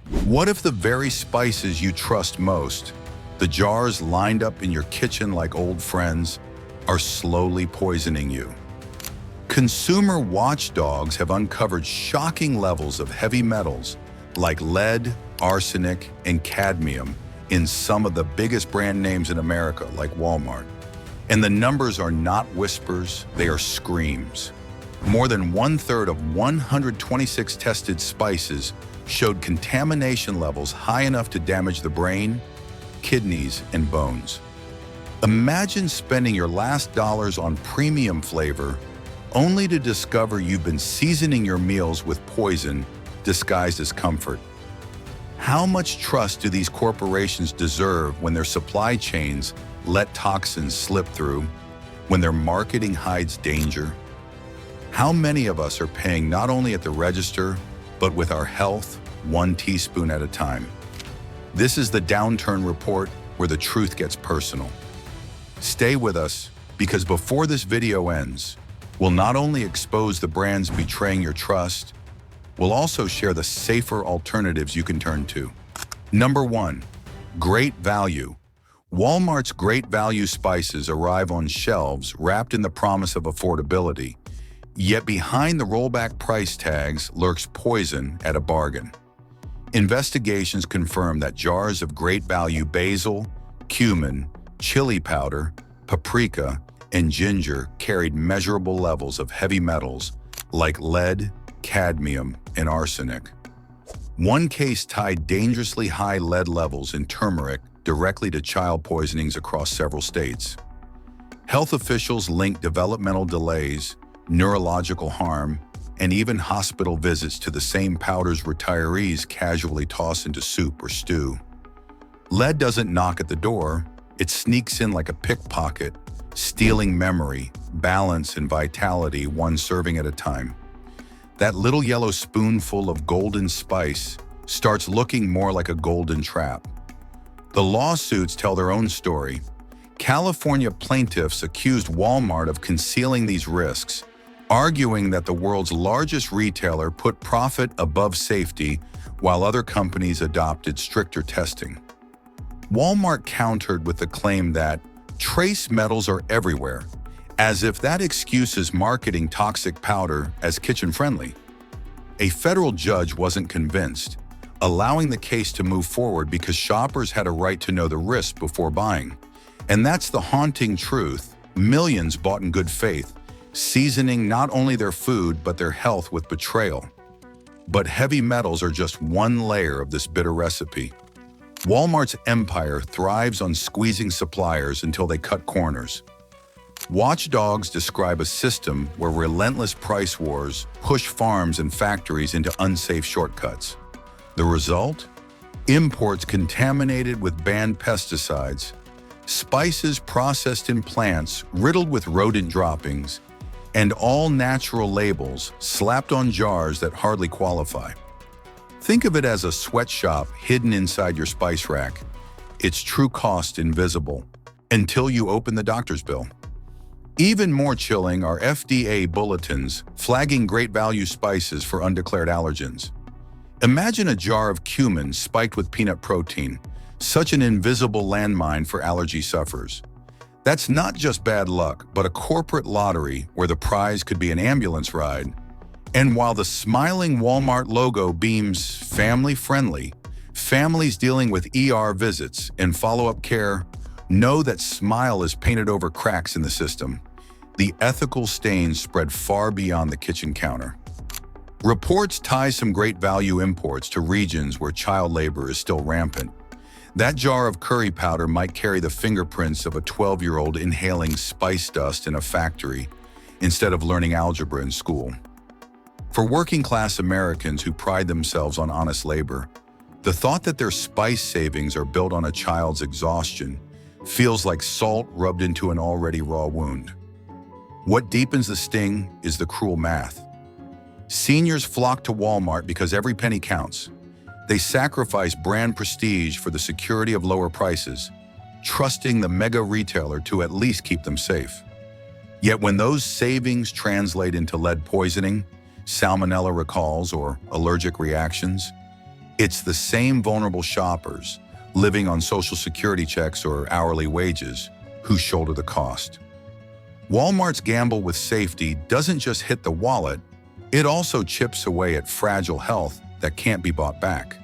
What if the very spices you trust most, the jars lined up in your kitchen like old friends, are slowly poisoning you? Consumer watchdogs have uncovered shocking levels of heavy metals like lead, arsenic, and cadmium in some of the biggest brand names in America, like Walmart. And the numbers are not whispers, they are screams. More than 1/3 of 126 tested spices showed contamination levels high enough to damage the brain, kidneys, and bones. Imagine spending your last dollars on premium flavor only to discover you've been seasoning your meals with poison disguised as comfort. How much trust do these corporations deserve when their supply chains let toxins slip through, when their marketing hides danger? How many of us are paying not only at the register, but with our health, 1 teaspoon at a time? This is the Downturn Report, where the truth gets personal. Stay with us, because before this video ends, we'll not only expose the brands betraying your trust, we'll also share the safer alternatives you can turn to. Number 1, great value. Walmart's great value spices arrive on shelves wrapped in the promise of affordability, yet behind the rollback price tags lurks poison at a bargain. Investigations confirm that jars of great value basil, cumin, chili powder, paprika, and ginger carried measurable levels of heavy metals like lead, cadmium, and arsenic. One case tied dangerously high lead levels in turmeric directly to child poisonings across several states. Health officials linked developmental delays, neurological harm, and even hospital visits to the same powders retirees casually toss into soup or stew. Lead doesn't knock at the door, it sneaks in like a pickpocket, stealing memory, balance, and vitality one serving at a time. That little yellow spoonful of golden spice starts looking more like a golden trap. The lawsuits tell their own story. California plaintiffs accused Walmart of concealing these risks, arguing that the world's largest retailer put profit above safety while other companies adopted stricter testing. Walmart countered with the claim that trace metals are everywhere, as if that excuses marketing toxic powder as kitchen-friendly. A federal judge wasn't convinced, allowing the case to move forward because shoppers had a right to know the risk before buying. And that's the haunting truth. Millions bought in good faith, seasoning not only their food but their health with betrayal. But heavy metals are just one layer of this bitter recipe. Walmart's empire thrives on squeezing suppliers until they cut corners. Watchdogs describe a system where relentless price wars push farms and factories into unsafe shortcuts. The result? Imports contaminated with banned pesticides, spices processed in plants riddled with rodent droppings, and all-natural labels slapped on jars that hardly qualify. Think of it as a sweatshop hidden inside your spice rack, its true cost invisible, until you open the doctor's bill. Even more chilling are FDA bulletins flagging great value spices for undeclared allergens. Imagine a jar of cumin spiked with peanut protein, such an invisible landmine for allergy sufferers. That's not just bad luck, but a corporate lottery where the prize could be an ambulance ride. And while the smiling Walmart logo beams family-friendly, families dealing with ER visits and follow-up care know that smile is painted over cracks in the system. The ethical stains spread far beyond the kitchen counter. Reports tie some great value imports to regions where child labor is still rampant. That jar of curry powder might carry the fingerprints of a 12-year-old inhaling spice dust in a factory instead of learning algebra in school. For working-class Americans who pride themselves on honest labor, the thought that their spice savings are built on a child's exhaustion feels like salt rubbed into an already raw wound. What deepens the sting is the cruel math. Seniors flock to Walmart because every penny counts. They sacrifice brand prestige for the security of lower prices, trusting the mega retailer to at least keep them safe. Yet when those savings translate into lead poisoning, salmonella recalls, or allergic reactions, It's the same vulnerable shoppers, living on Social Security checks or hourly wages, who shoulder the cost. Walmart's gamble with safety doesn't just hit the wallet, it also chips away at fragile health that can't be bought back.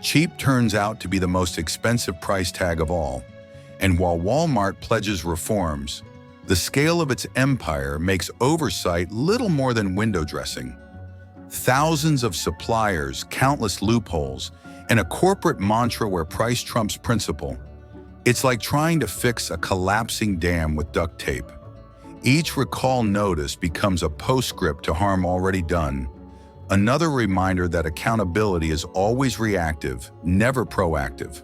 Cheap turns out to be the most expensive price tag of all, and while Walmart pledges reforms, the scale of its empire makes oversight little more than window dressing. Thousands of suppliers, countless loopholes, and a corporate mantra where price trumps principle. It's like trying to fix a collapsing dam with duct tape. Each recall notice becomes a postscript to harm already done, another reminder that accountability is always reactive, never proactive.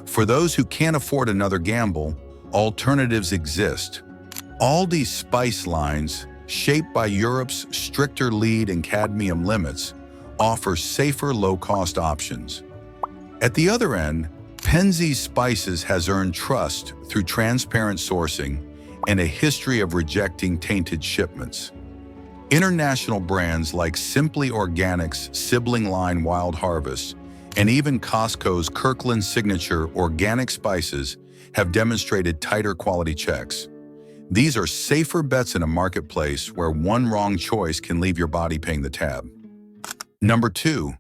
For those who can't afford another gamble, alternatives exist. Aldi's spice lines, shaped by Europe's stricter lead and cadmium limits, offer safer low-cost options. At the other end, Penzeys Spices has earned trust through transparent sourcing and a history of rejecting tainted shipments. International brands like Simply Organic's sibling line Wild Harvest and even Costco's Kirkland Signature Organic Spices have demonstrated tighter quality checks. These are safer bets in a marketplace where one wrong choice can leave your body paying the tab. Number 2,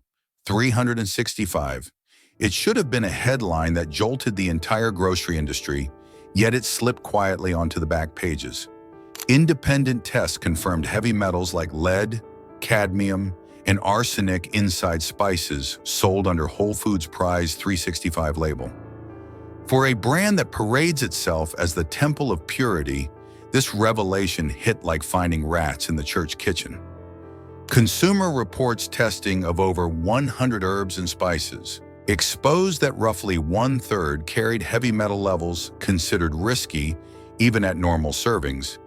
365. It should have been a headline that jolted the entire grocery industry, yet it slipped quietly onto the back pages. Independent tests confirmed heavy metals like lead, cadmium, and arsenic inside spices sold under Whole Foods' Prize 365 label. For a brand that parades itself as the temple of purity, this revelation hit like finding rats in the church kitchen. Consumer Reports testing of over 100 herbs and spices exposed that roughly 1/3 carried heavy metal levels considered risky even at normal servings,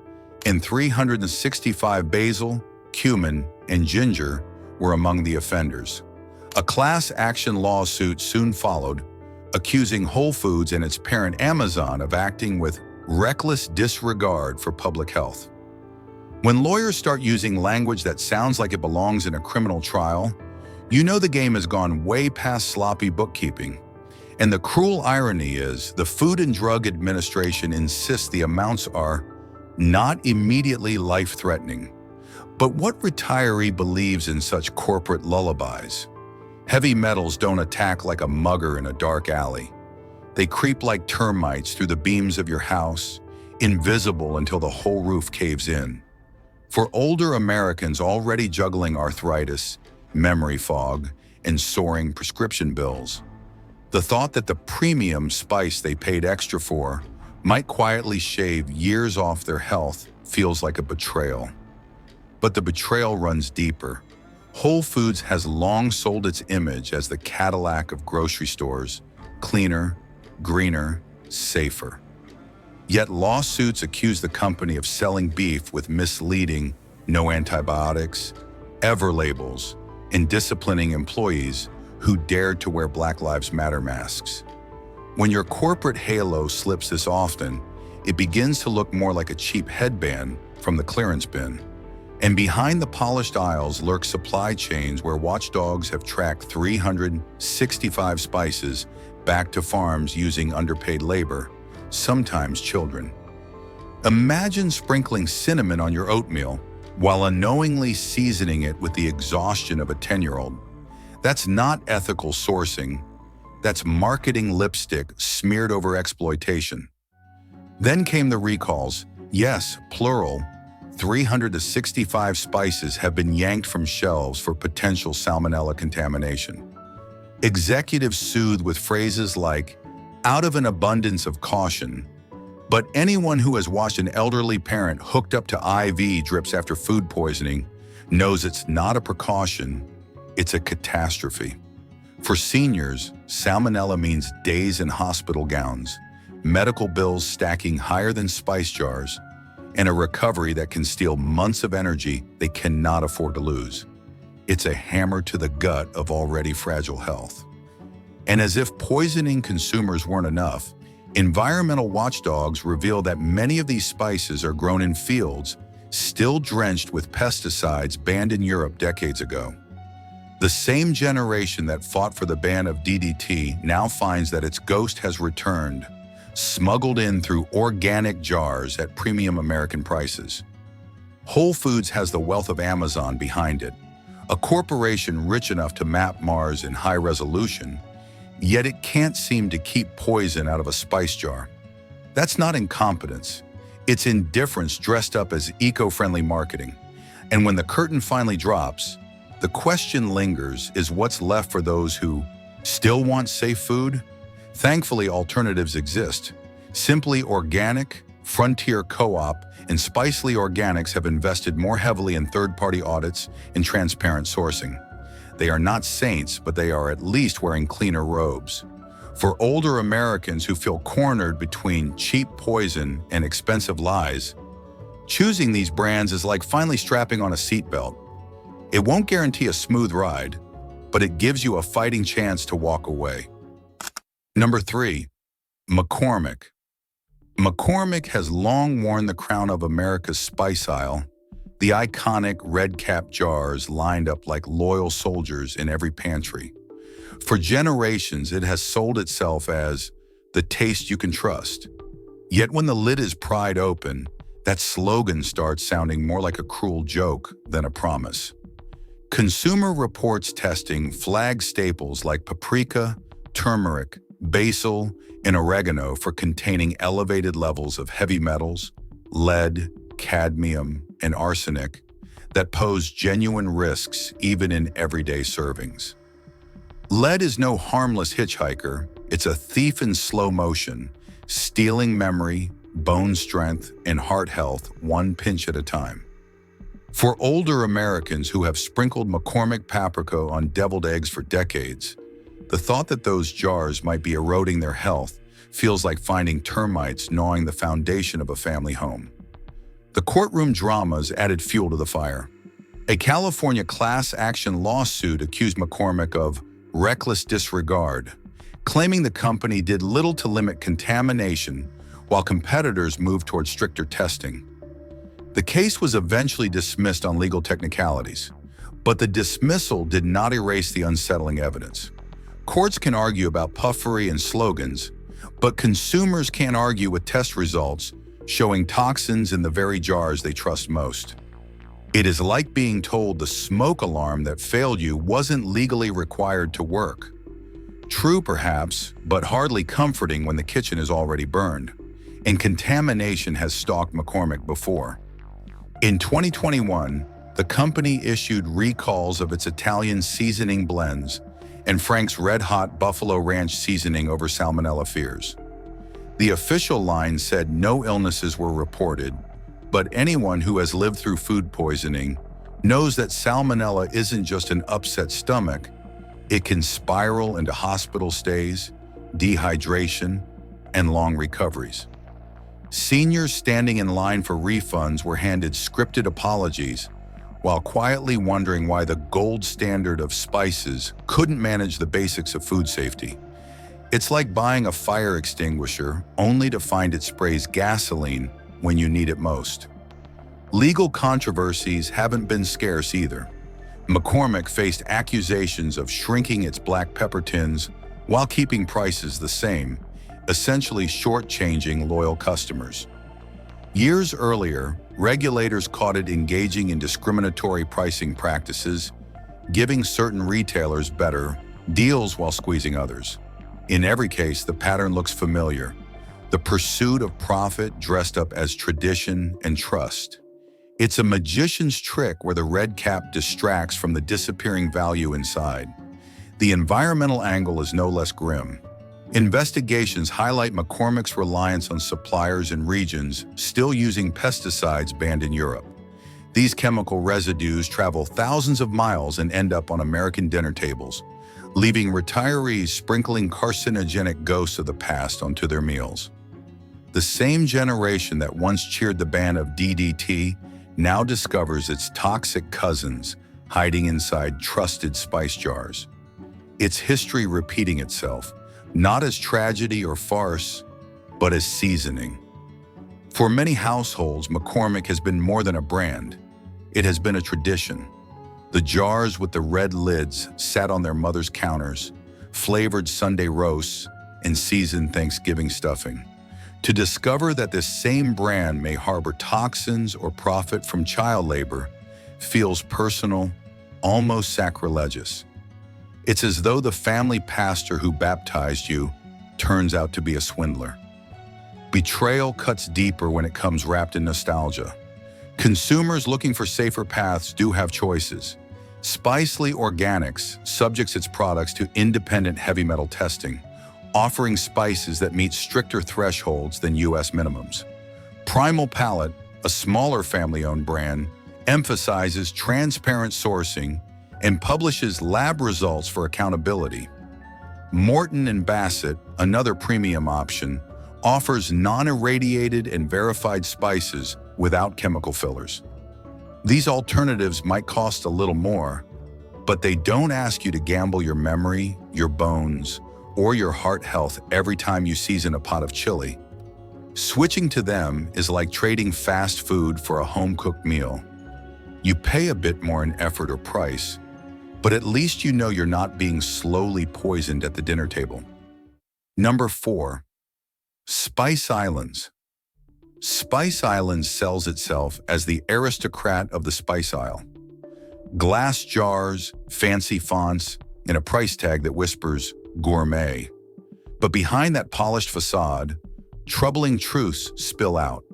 and 365 basil, cumin, and ginger were among the offenders. A class action lawsuit soon followed, accusing Whole Foods and its parent Amazon of acting with reckless disregard for public health. When lawyers start using language that sounds like it belongs in a criminal trial, you know the game has gone way past sloppy bookkeeping. And the cruel irony is, the Food and Drug Administration insists the amounts are not immediately life-threatening. But what retiree believes in such corporate lullabies? Heavy metals don't attack like a mugger in a dark alley. They creep like termites through the beams of your house, invisible until the whole roof caves in. For older Americans already juggling arthritis, memory fog, and soaring prescription bills, the thought that the premium spice they paid extra for might quietly shave years off their health feels like a betrayal. But the betrayal runs deeper. Whole Foods has long sold its image as the Cadillac of grocery stores, cleaner, greener, safer. Yet lawsuits accuse the company of selling beef with misleading no antibiotics, ever labels, and disciplining employees who dared to wear Black Lives Matter masks. When your corporate halo slips this often, it begins to look more like a cheap headband from the clearance bin. And behind the polished aisles lurk supply chains where watchdogs have tracked 365 spices back to farms using underpaid labor, sometimes children. Imagine sprinkling cinnamon on your oatmeal while unknowingly seasoning it with the exhaustion of a 10-year-old. That's not ethical sourcing. That's marketing lipstick smeared over exploitation. Then came the recalls. Yes, plural. 365 spices have been yanked from shelves for potential salmonella contamination. Executives soothe with phrases like, out of an abundance of caution, but anyone who has watched an elderly parent hooked up to IV drips after food poisoning knows it's not a precaution, it's a catastrophe. For seniors, salmonella means days in hospital gowns, medical bills stacking higher than spice jars, and a recovery that can steal months of energy they cannot afford to lose. It's a hammer to the gut of already fragile health. And as if poisoning consumers weren't enough, environmental watchdogs reveal that many of these spices are grown in fields still drenched with pesticides banned in Europe decades ago. The same generation that fought for the ban of DDT now finds that its ghost has returned, smuggled in through organic jars at premium American prices. Whole Foods has the wealth of Amazon behind it, a corporation rich enough to map Mars in high resolution, yet it can't seem to keep poison out of a spice jar. That's not incompetence. It's indifference dressed up as eco-friendly marketing. And when the curtain finally drops, the question lingers: is what's left for those who still want safe food? Thankfully, alternatives exist. Simply Organic, Frontier Co-op, and Spicely Organics have invested more heavily in third-party audits and transparent sourcing. They are not saints, but they are at least wearing cleaner robes. For older Americans who feel cornered between cheap poison and expensive lies, choosing these brands is like finally strapping on a seatbelt. It won't guarantee a smooth ride, but it gives you a fighting chance to walk away. Number 3. McCormick. McCormick has long worn the crown of America's spice aisle, the iconic red-cap jars lined up like loyal soldiers in every pantry. For generations, it has sold itself as the taste you can trust. Yet when the lid is pried open, that slogan starts sounding more like a cruel joke than a promise. Consumer Reports testing flagged staples like paprika, turmeric, basil, and oregano for containing elevated levels of heavy metals, lead, cadmium, and arsenic that pose genuine risks even in everyday servings. Lead is no harmless hitchhiker. It's a thief in slow motion, stealing memory, bone strength, and heart health one pinch at a time. For older Americans who have sprinkled McCormick paprika on deviled eggs for decades, the thought that those jars might be eroding their health feels like finding termites gnawing the foundation of a family home. The courtroom dramas added fuel to the fire. A California class action lawsuit accused McCormick of reckless disregard, claiming the company did little to limit contamination while competitors moved toward stricter testing. The case was eventually dismissed on legal technicalities, but the dismissal did not erase the unsettling evidence. Courts can argue about puffery and slogans, but consumers can't argue with test results showing toxins in the very jars they trust most. It is like being told the smoke alarm that failed you wasn't legally required to work. True, perhaps, but hardly comforting when the kitchen is already burned, and contamination has stalked McCormick before. In 2021, the company issued recalls of its Italian seasoning blends and Frank's Red Hot Buffalo Ranch seasoning over salmonella fears. The official line said no illnesses were reported, but anyone who has lived through food poisoning knows that salmonella isn't just an upset stomach. It can spiral into hospital stays, dehydration, and long recoveries. Seniors standing in line for refunds were handed scripted apologies while quietly wondering why the gold standard of spices couldn't manage the basics of food safety. It's like buying a fire extinguisher only to find it sprays gasoline when you need it most. Legal controversies haven't been scarce either. McCormick faced accusations of shrinking its black pepper tins while keeping prices the same, essentially shortchanging loyal customers. Years earlier, regulators caught it engaging in discriminatory pricing practices, giving certain retailers better deals while squeezing others. In every case, the pattern looks familiar: the pursuit of profit dressed up as tradition and trust. It's a magician's trick where the red cap distracts from the disappearing value inside. The environmental angle is no less grim. Investigations highlight McCormick's reliance on suppliers in regions still using pesticides banned in Europe. These chemical residues travel thousands of miles and end up on American dinner tables, leaving retirees sprinkling carcinogenic ghosts of the past onto their meals. The same generation that once cheered the ban of DDT now discovers its toxic cousins hiding inside trusted spice jars. It's history repeating itself, not as tragedy or farce, but as seasoning. For many households, McCormick has been more than a brand. It has been a tradition. The jars with the red lids sat on their mother's counters, flavored Sunday roasts and seasoned Thanksgiving stuffing. To discover that this same brand may harbor toxins or profit from child labor feels personal, almost sacrilegious. It's as though the family pastor who baptized you turns out to be a swindler. Betrayal cuts deeper when it comes wrapped in nostalgia. Consumers looking for safer paths do have choices. Spicely Organics subjects its products to independent heavy metal testing, offering spices that meet stricter thresholds than U.S. minimums. Primal Palate, a smaller family-owned brand, emphasizes transparent sourcing and publishes lab results for accountability. Morton and Bassett, another premium option, offers non-irradiated and verified spices without chemical fillers. These alternatives might cost a little more, but they don't ask you to gamble your memory, your bones, or your heart health every time you season a pot of chili. Switching to them is like trading fast food for a home-cooked meal. You pay a bit more in effort or price, but at least you know you're not being slowly poisoned at the dinner table. Number 4. Spice Islands. Spice Islands sells itself as the aristocrat of the spice aisle. Glass jars, fancy fonts, and a price tag that whispers gourmet. But behind that polished facade, troubling truths spill out.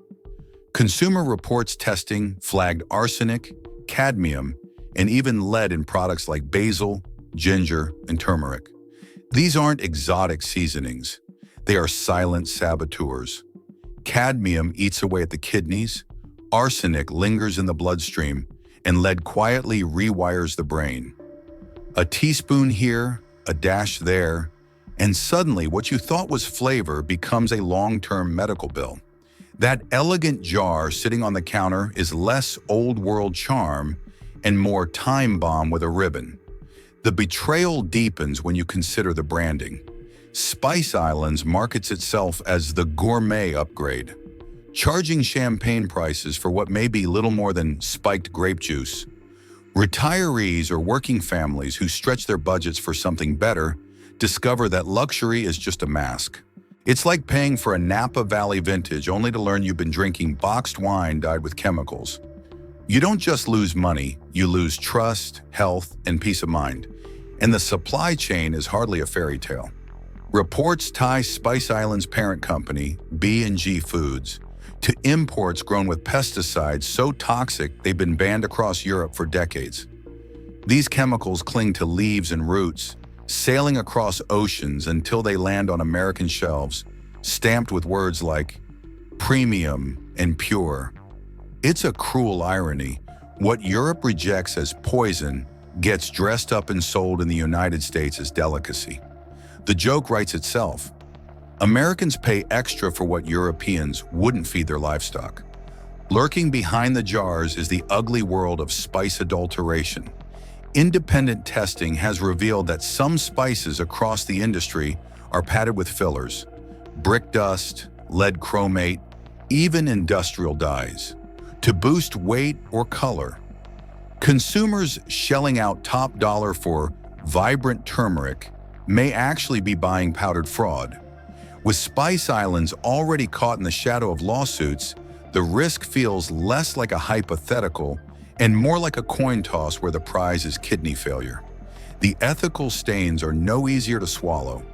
Consumer Reports testing flagged arsenic, cadmium, and even lead in products like basil, ginger, and turmeric. These aren't exotic seasonings. They are silent saboteurs. Cadmium eats away at the kidneys, arsenic lingers in the bloodstream, and lead quietly rewires the brain. A teaspoon here, a dash there, and suddenly what you thought was flavor becomes a long-term medical bill. That elegant jar sitting on the counter is less old-world charm and more time bomb with a ribbon. The betrayal deepens when you consider the branding. Spice Islands markets itself as the gourmet upgrade, charging champagne prices for what may be little more than spiked grape juice. Retirees or working families who stretch their budgets for something better discover that luxury is just a mask. It's like paying for a Napa Valley vintage only to learn you've been drinking boxed wine dyed with chemicals. You don't just lose money, you lose trust, health, and peace of mind. And the supply chain is hardly a fairy tale. Reports tie Spice Islands' parent company, B&G Foods, to imports grown with pesticides so toxic they've been banned across Europe for decades. These chemicals cling to leaves and roots, sailing across oceans until they land on American shelves, stamped with words like premium and pure. It's a cruel irony. What Europe rejects as poison gets dressed up and sold in the United States as delicacy. The joke writes itself. Americans pay extra for what Europeans wouldn't feed their livestock. Lurking behind the jars is the ugly world of spice adulteration. Independent testing has revealed that some spices across the industry are padded with fillers, brick dust, lead chromate, even industrial dyes, to boost weight or color. Consumers shelling out top dollar for vibrant turmeric may actually be buying powdered fraud. With Spice Islands already caught in the shadow of lawsuits, the risk feels less like a hypothetical and more like a coin toss where the prize is kidney failure. The ethical stains are no easier to swallow.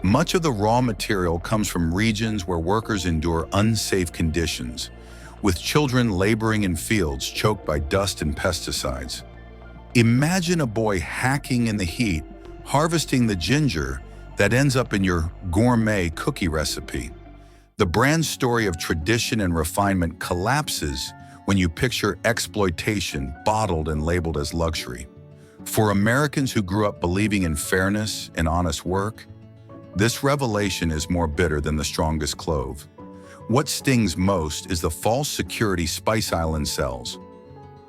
Much of the raw material comes from regions where workers endure unsafe conditions, with children laboring in fields choked by dust and pesticides. Imagine a boy hacking in the heat, harvesting the ginger that ends up in your gourmet cookie recipe. The brand story of tradition and refinement collapses when you picture exploitation bottled and labeled as luxury. For Americans who grew up believing in fairness and honest work, this revelation is more bitter than the strongest clove. What stings most is the false security Spice Island sells.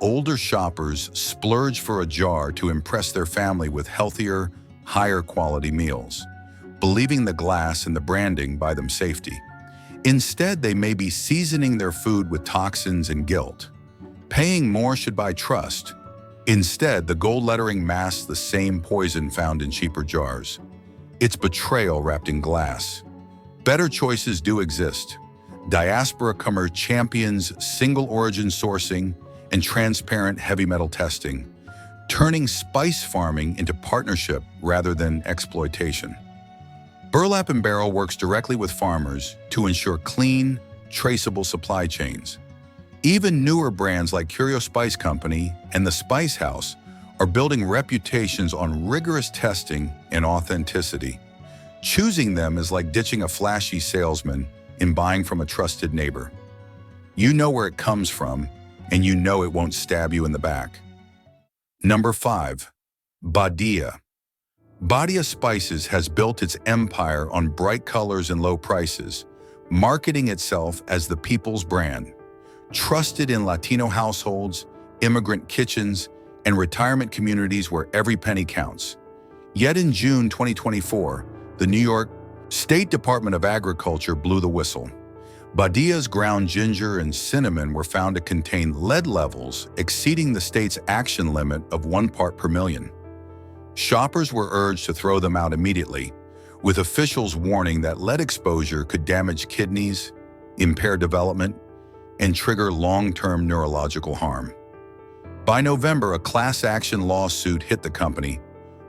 Older shoppers splurge for a jar to impress their family with healthier, higher quality meals, believing the glass and the branding buy them safety. Instead, they may be seasoning their food with toxins and guilt. Paying more should buy trust. Instead, the gold lettering masks the same poison found in cheaper jars. It's betrayal wrapped in glass. Better choices do exist. Diaspora Comer champions single-origin sourcing and transparent heavy metal testing, turning spice farming into partnership rather than exploitation. Burlap and Barrel works directly with farmers to ensure clean, traceable supply chains. Even newer brands like Curio Spice Company and the Spice House are building reputations on rigorous testing and authenticity. Choosing them is like ditching a flashy salesman and buying from a trusted neighbor. You know where it comes from, and you know it won't stab you in the back. Number 5. Badia. Badia Spices has built its empire on bright colors and low prices, marketing itself as the people's brand. Trusted in Latino households, immigrant kitchens, and retirement communities where every penny counts. Yet in June 2024, the New York State Department of Agriculture blew the whistle. Badia's ground ginger and cinnamon were found to contain lead levels exceeding the state's action limit of 1 part per million. Shoppers were urged to throw them out immediately, with officials warning that lead exposure could damage kidneys, impair development, and trigger long-term neurological harm. By November, a class action lawsuit hit the company,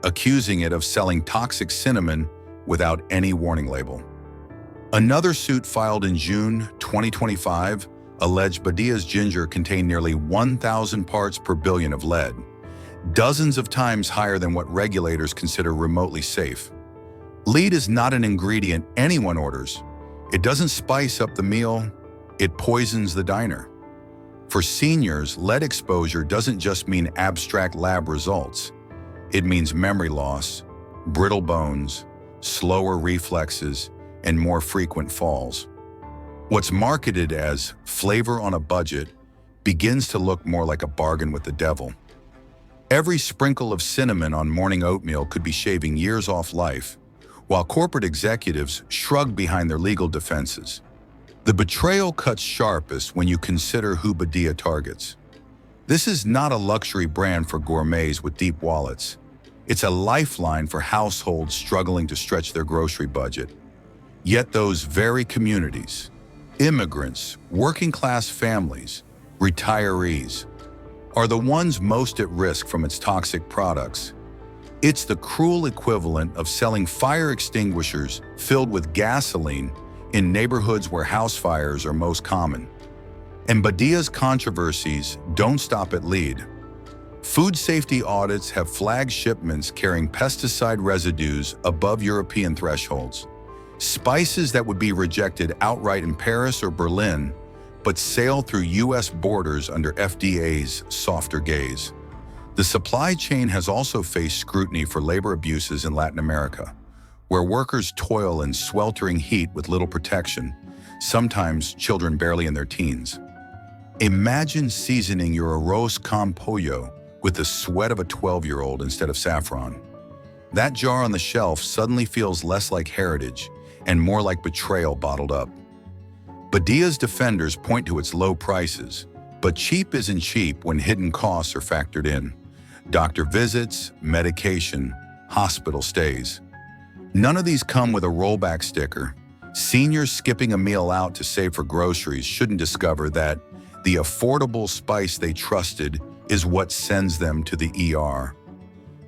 accusing it of selling toxic cinnamon without any warning label. Another suit filed in June 2025 alleged Badia's ginger contained nearly 1,000 parts per billion of lead, dozens of times higher than what regulators consider remotely safe. Lead is not an ingredient anyone orders. It doesn't spice up the meal, it poisons the diner. For seniors, lead exposure doesn't just mean abstract lab results. It means memory loss, brittle bones, slower reflexes, and more frequent falls. What's marketed as flavor on a budget begins to look more like a bargain with the devil. Every sprinkle of cinnamon on morning oatmeal could be shaving years off life, while corporate executives shrug behind their legal defenses. The betrayal cuts sharpest when you consider who Badia targets. This is not a luxury brand for gourmets with deep wallets. It's a lifeline for households struggling to stretch their grocery budget. Yet those very communities, immigrants, working-class families, retirees, are the ones most at risk from its toxic products. It's the cruel equivalent of selling fire extinguishers filled with gasoline in neighborhoods where house fires are most common. And Badia's controversies don't stop at lead. Food safety audits have flagged shipments carrying pesticide residues above European thresholds. Spices that would be rejected outright in Paris or Berlin, but sail through U.S. borders under FDA's softer gaze. The supply chain has also faced scrutiny for labor abuses in Latin America, where workers toil in sweltering heat with little protection, sometimes children barely in their teens. Imagine seasoning your arroz con pollo with the sweat of a 12-year-old instead of saffron. That jar on the shelf suddenly feels less like heritage and more like betrayal bottled up. Badia's defenders point to its low prices, but cheap isn't cheap when hidden costs are factored in. Doctor visits, medication, hospital stays. None of these come with a rollback sticker. Seniors skipping a meal out to save for groceries shouldn't discover that the affordable spice they trusted is what sends them to the ER.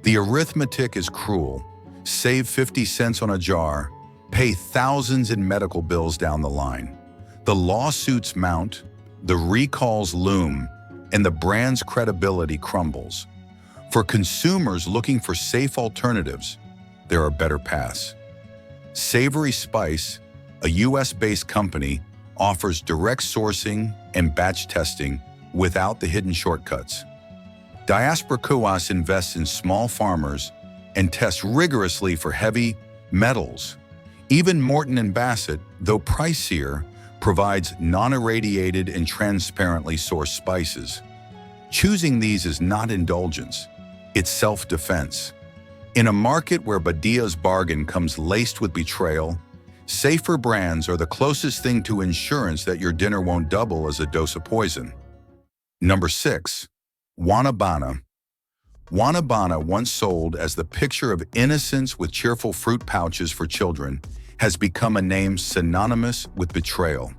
The arithmetic is cruel. Save 50 cents on a jar, pay thousands in medical bills down the line. The lawsuits mount, the recalls loom, and the brand's credibility crumbles. For consumers looking for safe alternatives, there are better paths. Savory Spice, a US-based company, offers direct sourcing and batch testing without the hidden shortcuts. Diaspora Coas invests in small farmers and tests rigorously for heavy metals. Even Morton & Bassett, though pricier, provides non-irradiated and transparently sourced spices. Choosing these is not indulgence, it's self-defense. In a market where Badia's bargain comes laced with betrayal, safer brands are the closest thing to insurance that your dinner won't double as a dose of poison. Number 6. Wanabana. Wanabana, once sold as the picture of innocence with cheerful fruit pouches for children, has become a name synonymous with betrayal.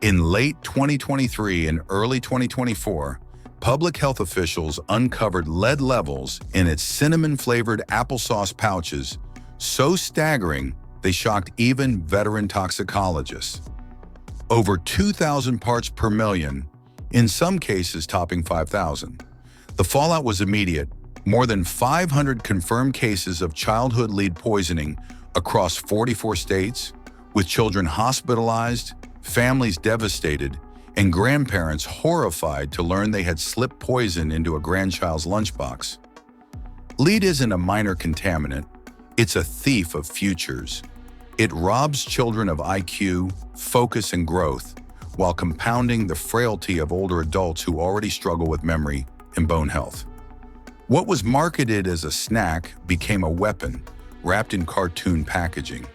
In late 2023 and early 2024, public health officials uncovered lead levels in its cinnamon-flavored applesauce pouches, so staggering they shocked even veteran toxicologists. Over 2,000 parts per million, in some cases topping 5,000. The fallout was immediate. More than 500 confirmed cases of childhood lead poisoning across 44 states, with children hospitalized, families devastated, and grandparents horrified to learn they had slipped poison into a grandchild's lunchbox. Lead isn't a minor contaminant, it's a thief of futures. It robs children of IQ, focus, and growth, while compounding the frailty of older adults who already struggle with memory and bone health. What was marketed as a snack became a weapon, wrapped in cartoon packaging.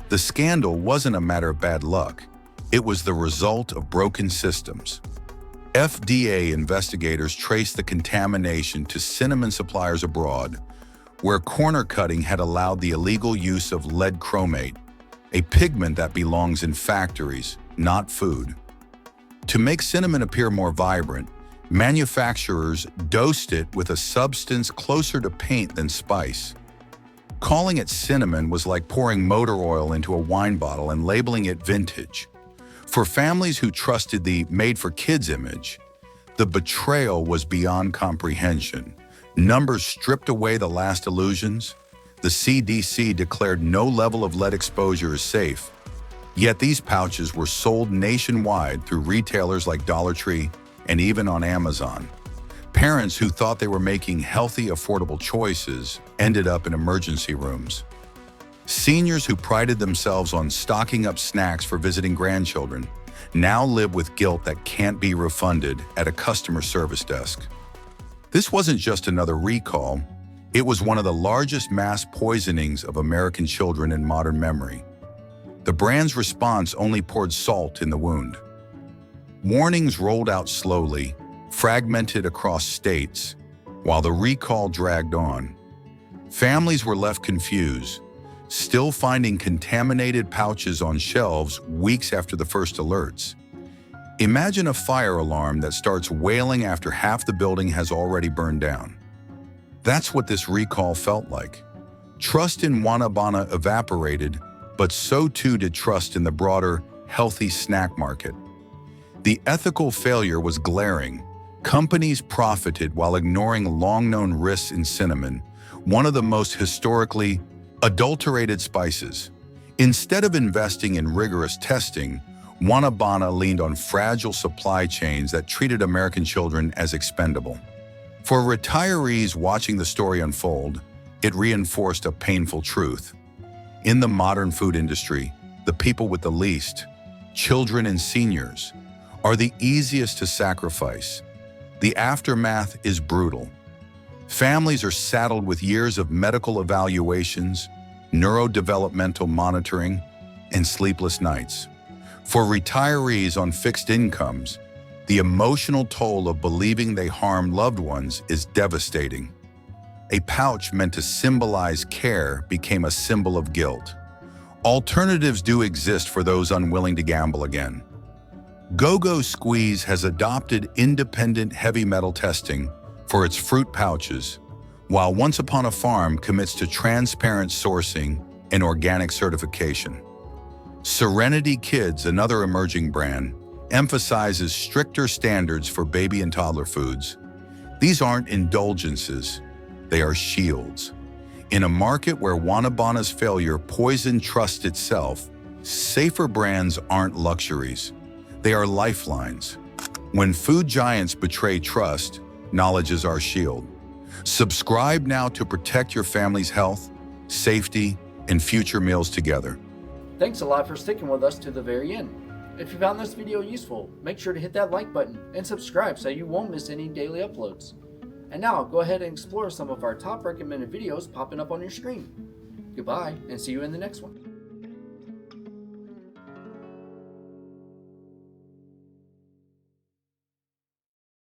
The scandal wasn't a matter of bad luck. It was the result of broken systems. FDA investigators traced the contamination to cinnamon suppliers abroad, where corner cutting had allowed the illegal use of lead chromate, a pigment that belongs in factories, not food. To make cinnamon appear more vibrant, manufacturers dosed it with a substance closer to paint than spice. Calling it cinnamon was like pouring motor oil into a wine bottle and labeling it vintage. For families who trusted the made-for-kids image, the betrayal was beyond comprehension. Numbers stripped away the last illusions. The CDC declared no level of lead exposure is safe. Yet these pouches were sold nationwide through retailers like Dollar Tree and even on Amazon. Parents who thought they were making healthy, affordable choices ended up in emergency rooms. Seniors who prided themselves on stocking up snacks for visiting grandchildren now live with guilt that can't be refunded at a customer service desk. This wasn't just another recall, it was one of the largest mass poisonings of American children in modern memory. The brand's response only poured salt in the wound. Warnings rolled out slowly, fragmented across states, while the recall dragged on. Families were left confused, still finding contaminated pouches on shelves weeks after the first alerts. Imagine a fire alarm that starts wailing after half the building has already burned down. That's what this recall felt like. Trust in Wanabana evaporated, but so too did trust in the broader, healthy snack market. The ethical failure was glaring. Companies profited while ignoring long-known risks in cinnamon, one of the most historically adulterated spices. Instead of investing in rigorous testing, Wanabana leaned on fragile supply chains that treated American children as expendable. For retirees watching the story unfold, it reinforced a painful truth. In the modern food industry, the people with the least, children and seniors, are the easiest to sacrifice. The aftermath is brutal. Families are saddled with years of medical evaluations, neurodevelopmental monitoring, and sleepless nights. For retirees on fixed incomes, the emotional toll of believing they harmed loved ones is devastating. A pouch meant to symbolize care became a symbol of guilt. Alternatives do exist for those unwilling to gamble again. Go-Go Squeeze has adopted independent heavy metal testing for its fruit pouches, while Once Upon a Farm commits to transparent sourcing and organic certification. Serenity Kids, another emerging brand, emphasizes stricter standards for baby and toddler foods. These aren't indulgences, they are shields. In a market where Wanabana's failure poisoned trust itself, safer brands aren't luxuries. They are lifelines. When food giants betray trust, knowledge is our shield. Subscribe now to protect your family's health, safety, and future meals together. Thanks a lot for sticking with us to the very end. If you found this video useful, make sure to hit that like button and subscribe so you won't miss any daily uploads. And now go ahead and explore some of our top recommended videos popping up on your screen. Goodbye, and see you in the next one.